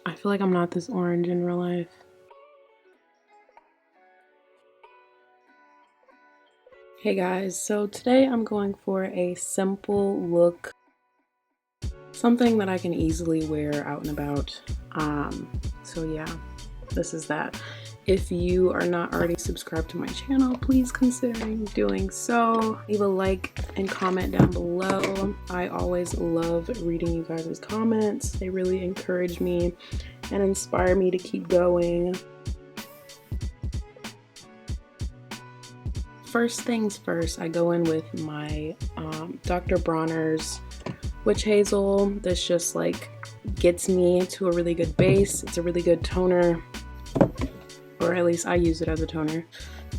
I feel like I'm not this orange in real life. Hey guys, so today I'm going for a simple look, something that I can easily wear out and about. So yeah, this is that. If you are not already subscribed to my channel, please consider doing so. Leave a like and comment down below. I always love reading you guys' comments. They really encourage me and inspire me to keep going. First things first, I go in with my Dr. Bronner's Witch Hazel. This just like gets me to a really good base. It's a really good toner, or at least I use it as a toner.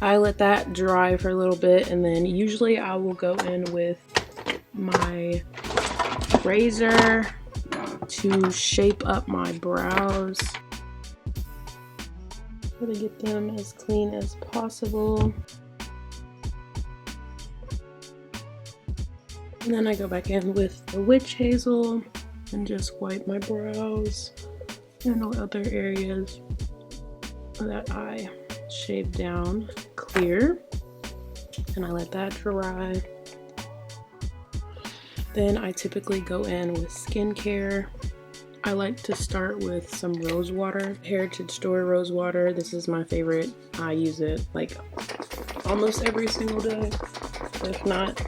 I let that dry for a little bit, and then usually I will go in with my razor to shape up my brows. Try to get them as clean as possible. And then I go back in with the Witch Hazel and just wipe my brows and all other areas that I shaved down clear. And I let that dry. Then I typically go in with skincare. I like to start with some rose water, Heritage Store rose water. This is my favorite. I use it like almost every single day, if not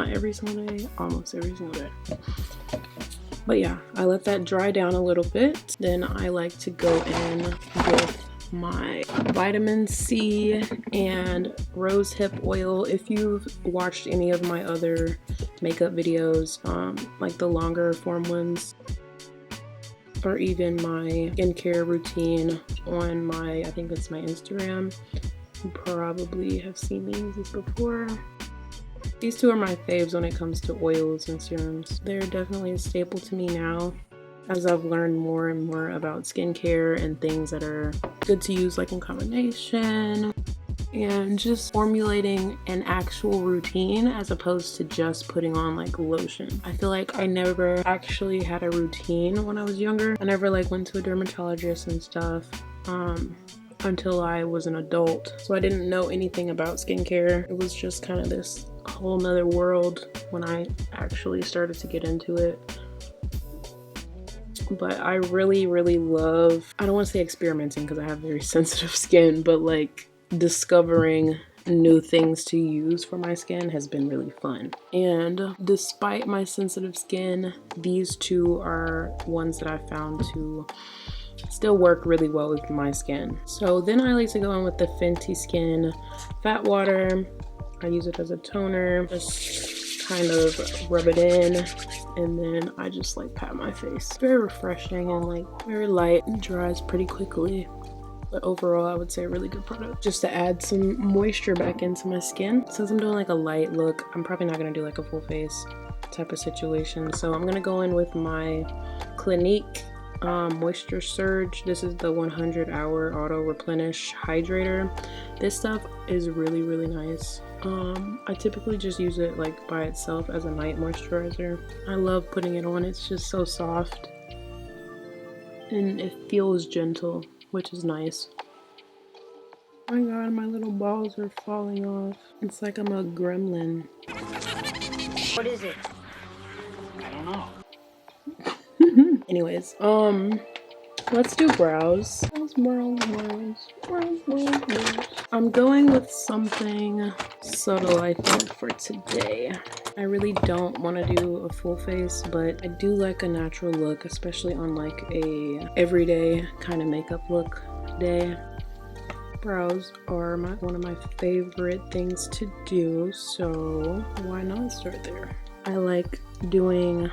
every single day, almost every single day. But yeah, I let that dry down a little bit. Then I like to go in with my vitamin C and rosehip oil. If you've watched any of my other makeup videos, like the longer form ones, or even my skincare routine on my, I think it's my Instagram, you probably have seen me use this before. These two are my faves when it comes to oils and serums. They're definitely a staple to me now, as I've learned more and more about skincare and things that are good to use like in combination, and just formulating an actual routine as opposed to just putting on like lotion. I feel like I never actually had a routine when I was younger. I never like went to a dermatologist and stuff until I was an adult. So I didn't know anything about skincare. It was just kind of this whole nother world when I actually started to get into it. But I really love, I don't want to say experimenting because I have very sensitive skin, but like discovering new things to use for my skin has been really fun. And despite my sensitive skin, these two are ones that I found to still work really well with my skin. So then I like to go in with the Fenty Skin Fat Water. I use it as a toner, just kind of rub it in, and then I just like pat my face. It's very refreshing and like very light and dries pretty quickly. But overall, I would say a really good product. Just to add some moisture back into my skin. Since I'm doing like a light look, I'm probably not gonna do like a full face type of situation. So I'm gonna go in with my Clinique Moisture Surge. This is the 100-hour auto replenish hydrator. This stuff is really nice. I typically just use it like by itself as a night moisturizer. I love putting it on. It's just so soft and it feels gentle, which is nice. Oh my god, my little balls are falling off. It's like I'm a gremlin. What is it? I don't know. Anyways, let's do brows. Brows. I'm going with something subtle, I think, for today. I really don't want to do a full face, but I do like a natural look, especially on like a everyday kind of makeup look day. Brows are one of my favorite things to do, so why not start there? I like doing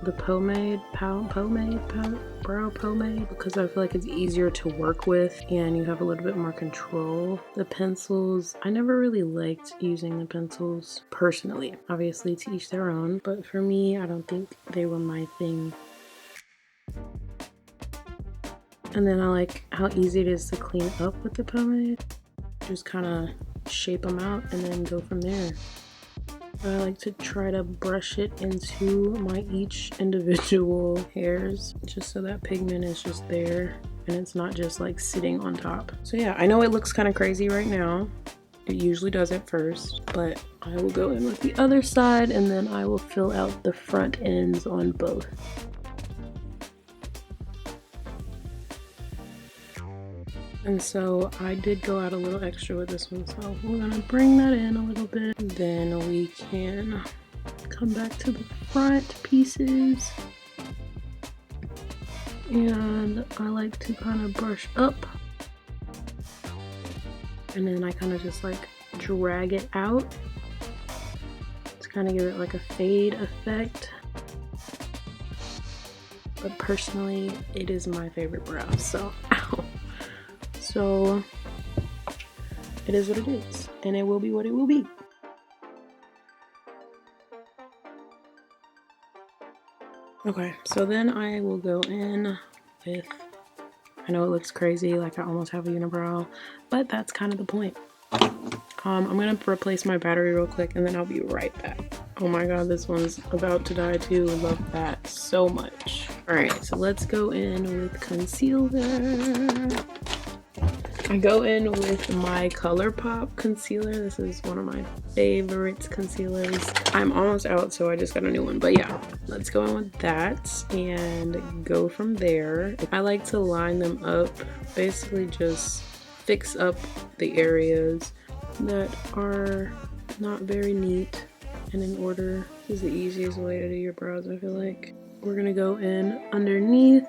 the brow pomade because I feel like it's easier to work with and you have a little bit more control. The pencils, I never really liked using the pencils personally. Obviously to each their own, but for me, I don't think they were my thing. And then I like how easy it is to clean up with the pomade. Just kind of shape them out and then go from there. I like to try to brush it into my each individual hairs, just so that pigment is just there and it's not just like sitting on top. So yeah, I know it looks kind of crazy right now. It usually does at first, but I will go in with the other side and then I will fill out the front ends on both. And so I did go out a little extra with this one, so we're gonna bring that in a little bit. Then we can come back to the front pieces. And I like to kind of brush up. And then I kind of just like drag it out to kind of give it like a fade effect. But personally, it is my favorite brow, so ow. So it is what it is, and it will be what it will be. Okay, so then I will go in with, I know it looks crazy, like I almost have a unibrow, but that's kind of the point. I'm gonna replace my battery real quick and then I'll be right back. Oh my god, this one's about to die too. I love that so much. Alright, so let's go in with concealer. I go in with my ColourPop concealer. This is one of my favorite concealers. I'm almost out, so I just got a new one. But yeah, let's go in with that and go from there. I like to line them up, basically just fix up the areas that are not very neat and in order. This is the easiest way to do your brows, I feel like. We're gonna go in underneath.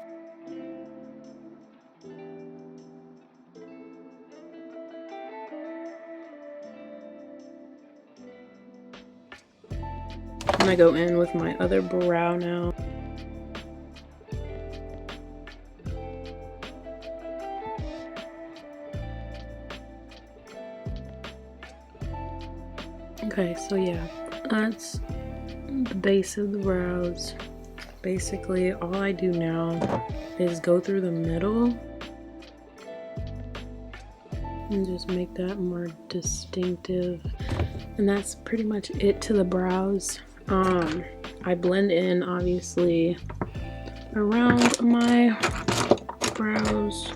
I'm gonna go in with my other brow now. Okay, so yeah, that's the base of the brows. Basically, all I do now is go through the middle and just make that more distinctive. And that's pretty much it to the brows. I blend in obviously around my brows.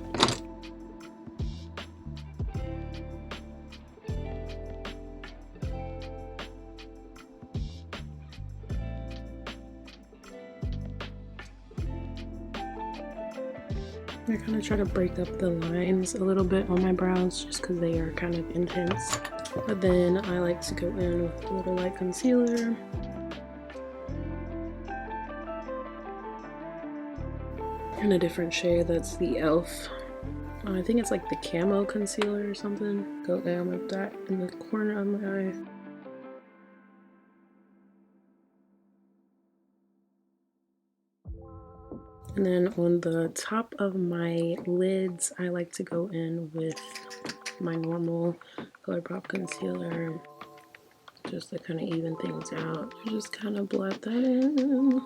I kind of try to break up the lines a little bit on my brows just because they are kind of intense. But then I like to go in with a little light concealer. In a different shade, that's the e.l.f. I think it's like the camo concealer or something. Go down with that in the corner of my eye. And then on the top of my lids, I like to go in with my normal ColourPop concealer just to kind of even things out. Just kind of blend that in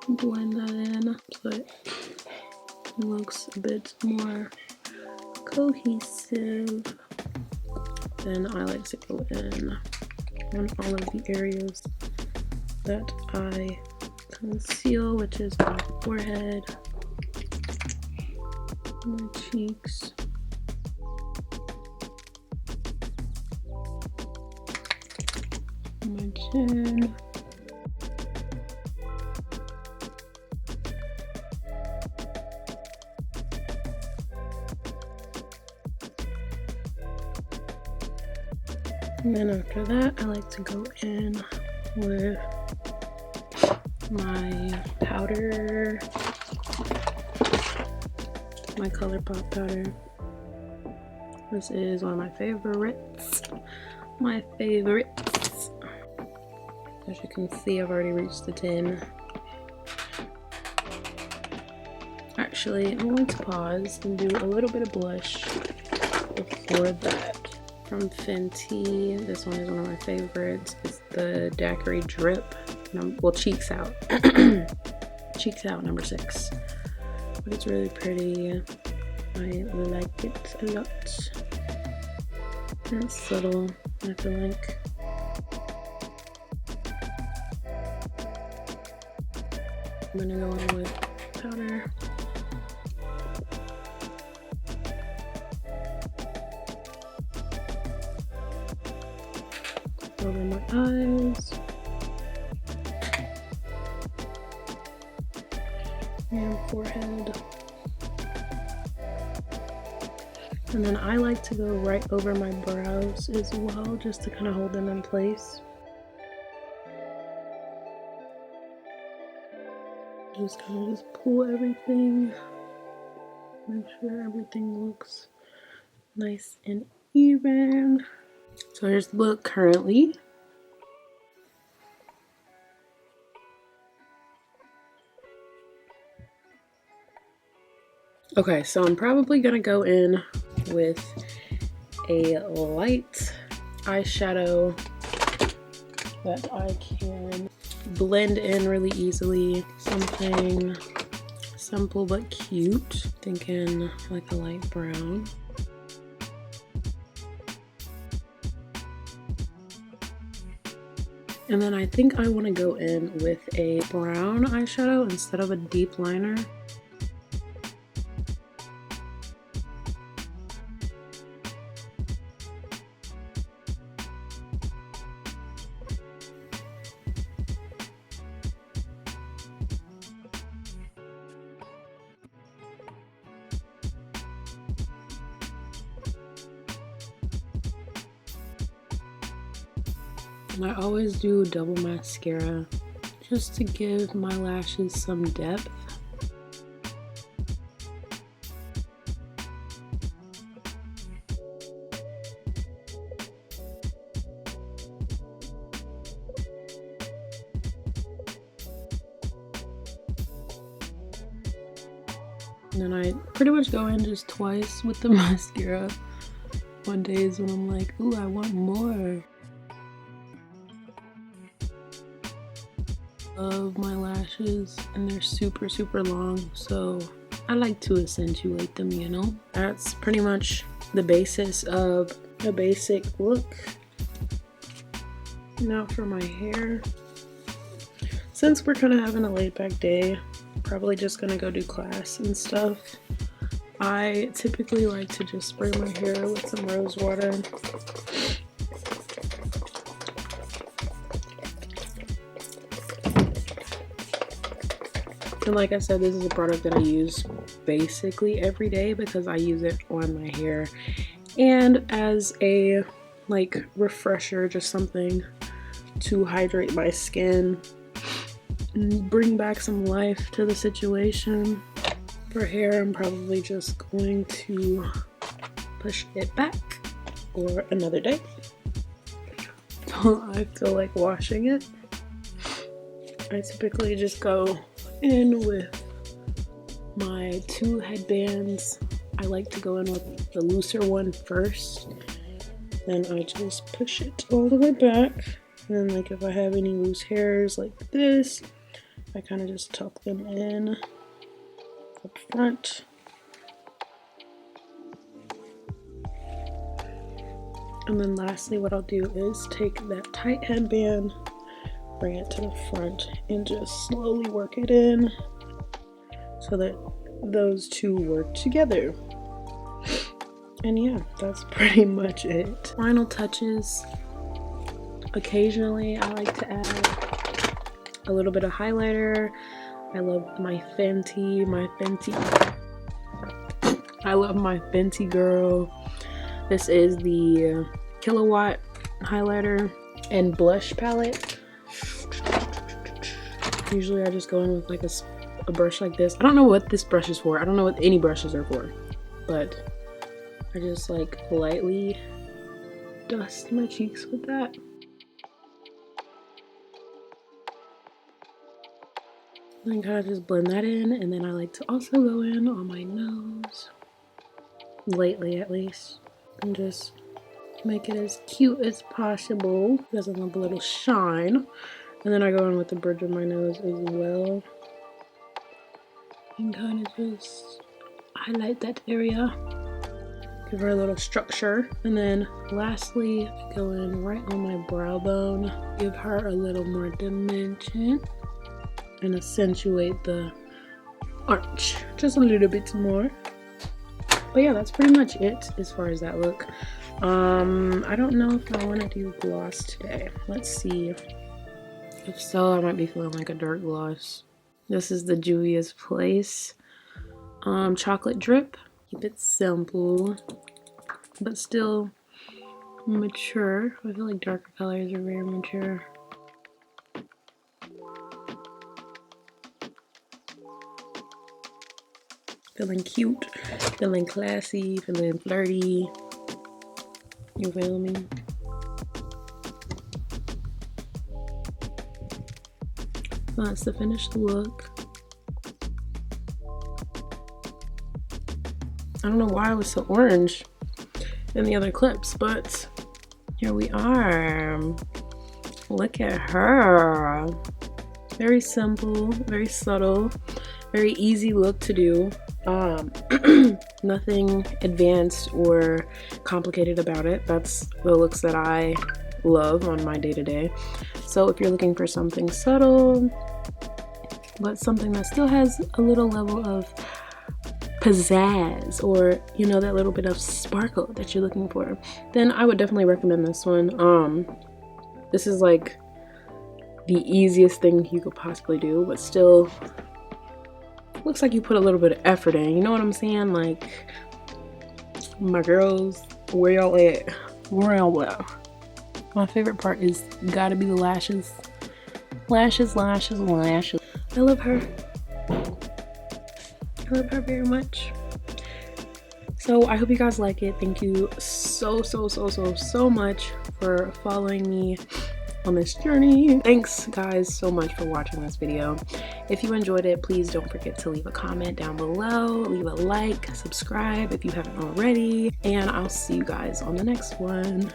so it looks a bit more cohesive. Then I like to go in on all of the areas that I conceal, which is my forehead, my cheeks, my chin, and then after that I like to go in with my powder, my ColourPop powder. This is one of my favorites. My favorites. As you can see, I've already reached the 10. Actually, I'm going to pause and do a little bit of blush before that. From Fenty, this one is one of my favorites. It's the Daiquiri Drip. Well, Cheeks Out. Cheeks Out, number 6. But it's really pretty. I like it a lot. And it's subtle, I feel like. I'm gonna go in with powder. Over my eyes. And forehead. And then I like to go right over my brows as well, just to kind of hold them in place. Just kind of just pull everything. Make sure everything looks nice and even. So here's the look currently. Okay, so I'm probably gonna go in with a light eyeshadow that I can blend in really easily. Something simple but cute. Thinking like a light brown. And then I think I want to go in with a brown eyeshadow instead of a deep liner. And I always do double mascara just to give my lashes some depth. And then I pretty much go in just twice with the mascara. One days when I'm like, ooh, I want more of my lashes, and they're super long, so I like to accentuate them, you know. That's pretty much the basis of a basic look. Now for my hair, since we're kind of having a laid back day, probably just gonna go do class and stuff, I typically like to just spray my hair with some rose water. And like I said, this is a product that I use basically every day because I use it on my hair and as a like refresher, just something to hydrate my skin and bring back some life to the situation. For hair, I'm probably just going to push it back for another day until I feel like washing it. I typically just go in with my 2 headbands. I like to go in with the looser one first, then I just push it all the way back, and then like if I have any loose hairs like this, I kind of just tuck them in up front. And then lastly, what I'll do is take that tight headband, bring it to the front, and just slowly work it in so that those two work together. And yeah, that's pretty much it. Final touches. Occasionally I like to add a little bit of highlighter. I love my Fenty. I love my Fenty girl. This is the Kilowatt highlighter and blush palette. Usually I just go in with like a brush like this. I don't know what this brush is for. I don't know what any brushes are for, but I just like lightly dust my cheeks with that. And kind of just blend that in, and then I like to also go in on my nose, lately at least, and just make it as cute as possible because I want a little shine. And then I go in with the bridge of my nose as well and kind of just highlight that area, give her a little structure. And then lastly, I go in right on my brow bone, give her a little more dimension. and accentuate the arch just a little bit more. But yeah, that's pretty much it as far as that look. I don't know if I want to do gloss today. Let's see. If so, I might be feeling like a dark gloss. This is the Juvia's Place chocolate drip. Keep it simple, but still mature. I feel like darker colors are very mature. Feeling cute, feeling classy, feeling flirty. You feel me? So that's the finished look. I don't know why it was so orange in the other clips, but here we are. Look at her. Very simple, very subtle, very easy look to do. Nothing advanced or complicated about it. That's the looks that I love on my day-to-day. So if you're looking for something subtle, but something that still has a little level of pizzazz, or you know, that little bit of sparkle that you're looking for, then I would definitely recommend this one. This is like the easiest thing you could possibly do, but still looks like you put a little bit of effort in, you know what I'm saying? Like, my girls, where y'all at? Where y'all at? My favorite part is gotta be the lashes. Lashes, lashes, lashes. I love her. I love her very much. So I hope you guys like it. Thank you so much for following me on this journey. Thanks guys so much for watching this video. If you enjoyed it, please don't forget to leave a comment down below, leave a like, subscribe if you haven't already, and I'll see you guys on the next one.